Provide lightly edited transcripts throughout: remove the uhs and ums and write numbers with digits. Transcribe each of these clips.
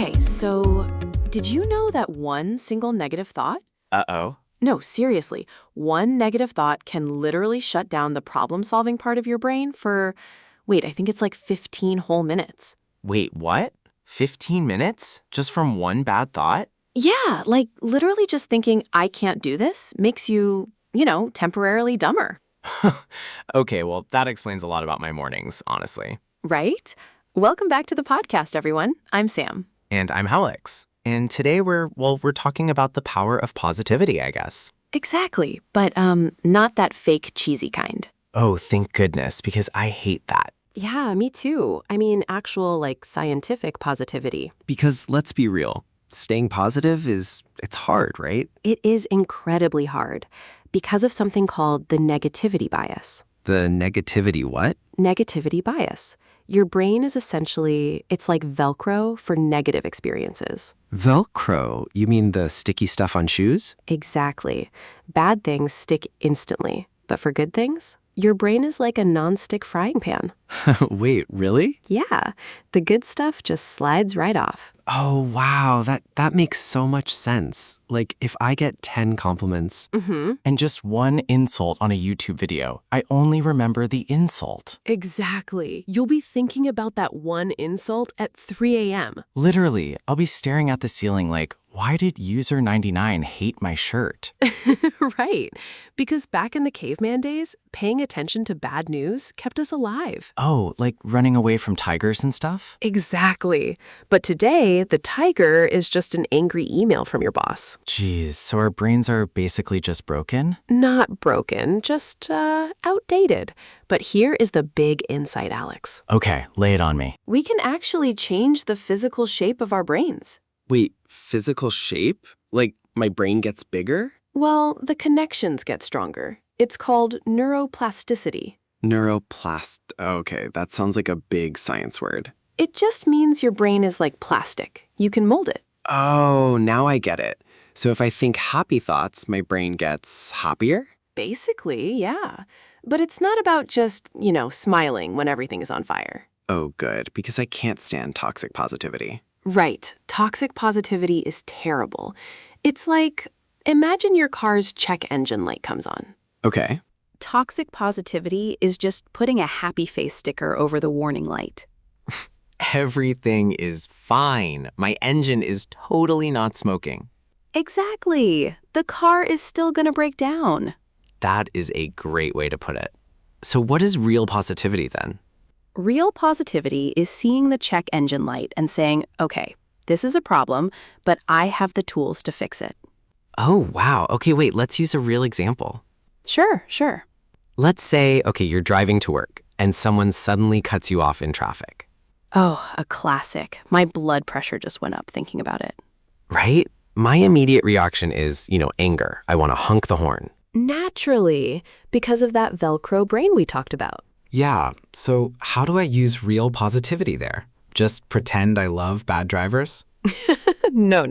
Okay, so did you know that one single negative thought? Uh-oh. No, seriously, one negative thought can literally shut down the problem-solving part of your brain for, wait, I think it's like 15 whole minutes. Wait, what? 15 minutes? Just from one bad thought? Yeah, like literally just thinking, I can't do this makes you, temporarily dumber, Okay, well, that explains a lot about my mornings, honestly. right? Welcome back to the podcast, everyone. I'm Sam. And I'm Alex. And today we're talking about the power of positivity, I guess. Exactly, but not that fake cheesy kind. Oh, thank goodness, because I hate that. Yeah, me too. I mean, actual, scientific positivity. Because let's be real, staying positive it's hard, right? It is incredibly hard because of something called the negativity bias. The negativity what? Negativity bias. Your brain is essentially, it's like Velcro for negative experiences. Velcro? You mean the sticky stuff on shoes? Exactly. Bad things stick instantly, but for good things, your brain is like a nonstick frying pan. Wait, really? Yeah, the good stuff just slides right off. Oh, wow, that makes so much sense. Like, if I get 10 compliments and just one insult on a YouTube video, I only remember the insult. Exactly. You'll be thinking about that one insult at 3 a.m. Literally, I'll be staring at the ceiling like, why did user 99 hate my shirt? Right. Because back in the caveman days, paying attention to bad news kept us alive. Oh, like running away from tigers and stuff? Exactly. But today, the tiger is just an angry email from your boss. Geez, so our brains are basically just broken? Not broken, just outdated. But here is the big insight, Alex. Okay, lay it on me. We can actually change the physical shape of our brains. Wait, physical shape? Like my brain gets bigger? Well, the connections get stronger. It's called neuroplasticity. Okay, that sounds like a big science word. It just means your brain is like plastic. You can mold it. Oh, now I get it. So if I think happy thoughts, my brain gets happier? Basically, yeah. But it's not about just, smiling when everything is on fire. Oh, good, because I can't stand toxic positivity. Right. Toxic positivity is terrible. It's like, imagine your car's check engine light comes on. Okay. Toxic positivity is just putting a happy face sticker over the warning light. Everything is fine. My engine is totally not smoking. Exactly. The car is still going to break down. That is a great way to put it. So what is real positivity then? Real positivity is seeing the check engine light and saying, okay, this is a problem, but I have the tools to fix it. Oh, wow. Okay, wait, let's use a real example. Sure. Let's say, okay, you're driving to work and someone suddenly cuts you off in traffic. Oh, a classic. My blood pressure just went up thinking about it. Right? My immediate reaction is, anger. I want to honk the horn. Naturally, because of that Velcro brain we talked about. Yeah, so how do I use real positivity there? Just pretend I love bad drivers? No.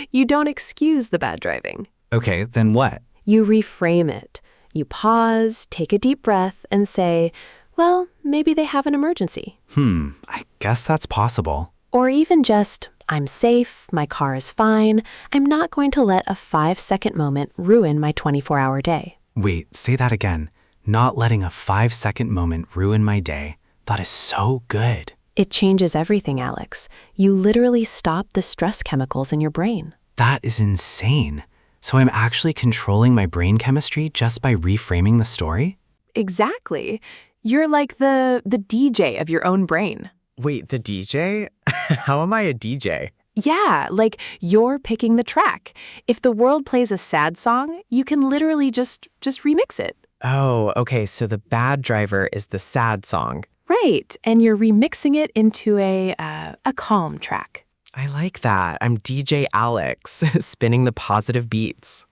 You don't excuse the bad driving. Okay, then what? You reframe it. You pause, take a deep breath, and say, well, maybe they have an emergency. I guess that's possible. Or even just, I'm safe, my car is fine, I'm not going to let a 5-second moment ruin my 24-hour day. Wait, say that again. Not letting a 5-second moment ruin my day. That is so good. It changes everything, Alex. You literally stop the stress chemicals in your brain. That is insane. So I'm actually controlling my brain chemistry just by reframing the story? Exactly. You're like the DJ of your own brain. Wait, the DJ? How am I a DJ? Yeah, like you're picking the track. If the world plays a sad song, you can literally just remix it. Oh, okay, so the bad driver is the sad song. Right, and you're remixing it into a calm track. I like that. I'm DJ Alex, spinning the positive beats.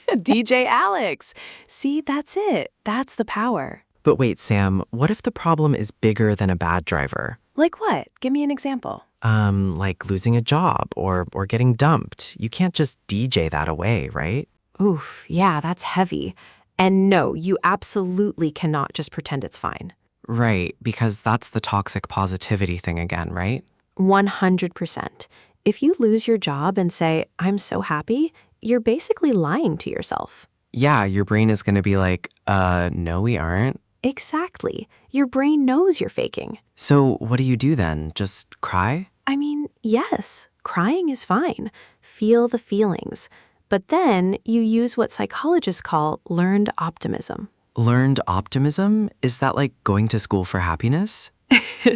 DJ Alex. See, that's it. That's the power. But wait, Sam, what if the problem is bigger than a bad driver? Like what? Give me an example. Like losing a job or getting dumped. You can't just DJ that away, right? Oof, yeah, that's heavy. And no, you absolutely cannot just pretend it's fine. Right, because that's the toxic positivity thing again, right? 100%. If you lose your job and say, I'm so happy, you're basically lying to yourself. Yeah, your brain is going to be like, no, we aren't. Exactly. Your brain knows you're faking. So what do you do then? Just cry? I mean, yes, crying is fine. Feel the feelings. But then you use what psychologists call learned optimism. Learned optimism? Is that like going to school for happiness?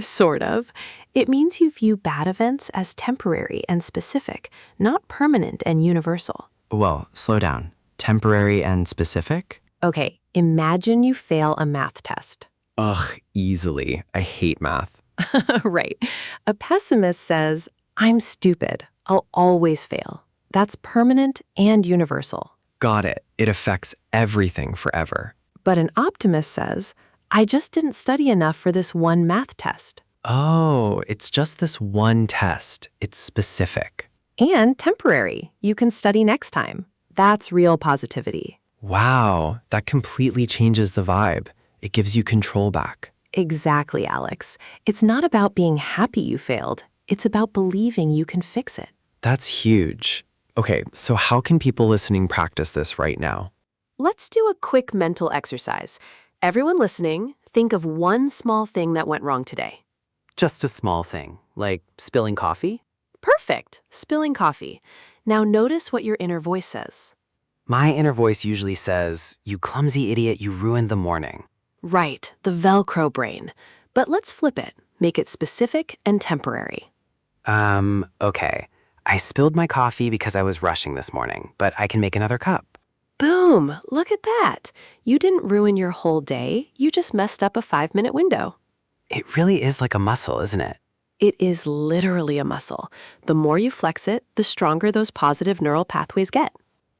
Sort of. It means you view bad events as temporary and specific, not permanent and universal. Whoa, slow down. Temporary and specific? Okay, imagine you fail a math test. Ugh, easily. I hate math. Right. A pessimist says, I'm stupid. I'll always fail. That's permanent and universal. Got it. It affects everything forever. But an optimist says, I just didn't study enough for this one math test. Oh, it's just this one test. It's specific. And temporary. You can study next time. That's real positivity. Wow, that completely changes the vibe. It gives you control back. Exactly, Alex. It's not about being happy you failed. It's about believing you can fix it. That's huge. Okay, so how can people listening practice this right now? Let's do a quick mental exercise. Everyone listening, think of one small thing that went wrong today. Just a small thing, like spilling coffee? Perfect. Spilling coffee. Now notice what your inner voice says. My inner voice usually says, you clumsy idiot, you ruined the morning. Right, the Velcro brain. But let's flip it. Make it specific and temporary. Okay. I spilled my coffee because I was rushing this morning, but I can make another cup. Boom! Look at that. You didn't ruin your whole day. You just messed up a 5-minute window. It really is like a muscle, isn't it? It is literally a muscle. The more you flex it, the stronger those positive neural pathways get.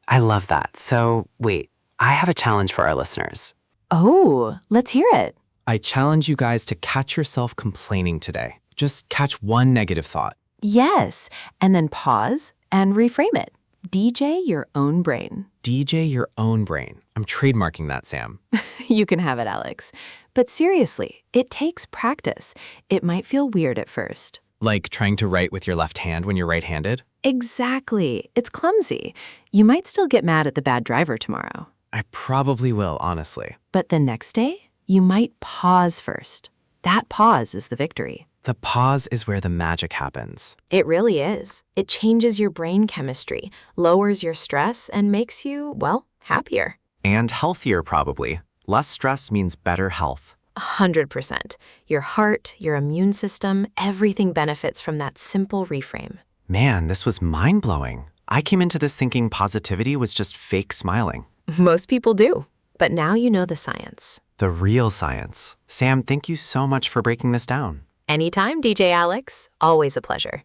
I love that. So, wait, I have a challenge for our listeners. Oh, let's hear it. I challenge you guys to catch yourself complaining today. Just catch one negative thought. Yes, and then pause and reframe it. DJ your own brain. DJ your own brain. I'm trademarking that, Sam. You can have it, Alex. But seriously, it takes practice. It might feel weird at first. Like trying to write with your left hand when you're right-handed? Exactly. It's clumsy. You might still get mad at the bad driver tomorrow. I probably will, honestly. But the next day, you might pause first. That pause is the victory. The pause is where the magic happens. It really is. It changes your brain chemistry, lowers your stress, and makes you, well, happier. And healthier, probably. Less stress means better health. 100%. Your heart, your immune system, everything benefits from that simple reframe. Man, this was mind-blowing. I came into this thinking positivity was just fake smiling. Most people do. But now you know the science. The real science. Sam, thank you so much for breaking this down. Anytime, DJ Alex. Always a pleasure.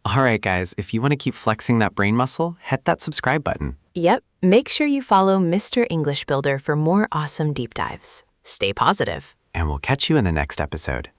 All right, guys, if you want to keep flexing that brain muscle, hit that subscribe button. Yep. Make sure you follow Mr. English Builder for more awesome deep dives. Stay positive. And we'll catch you in the next episode.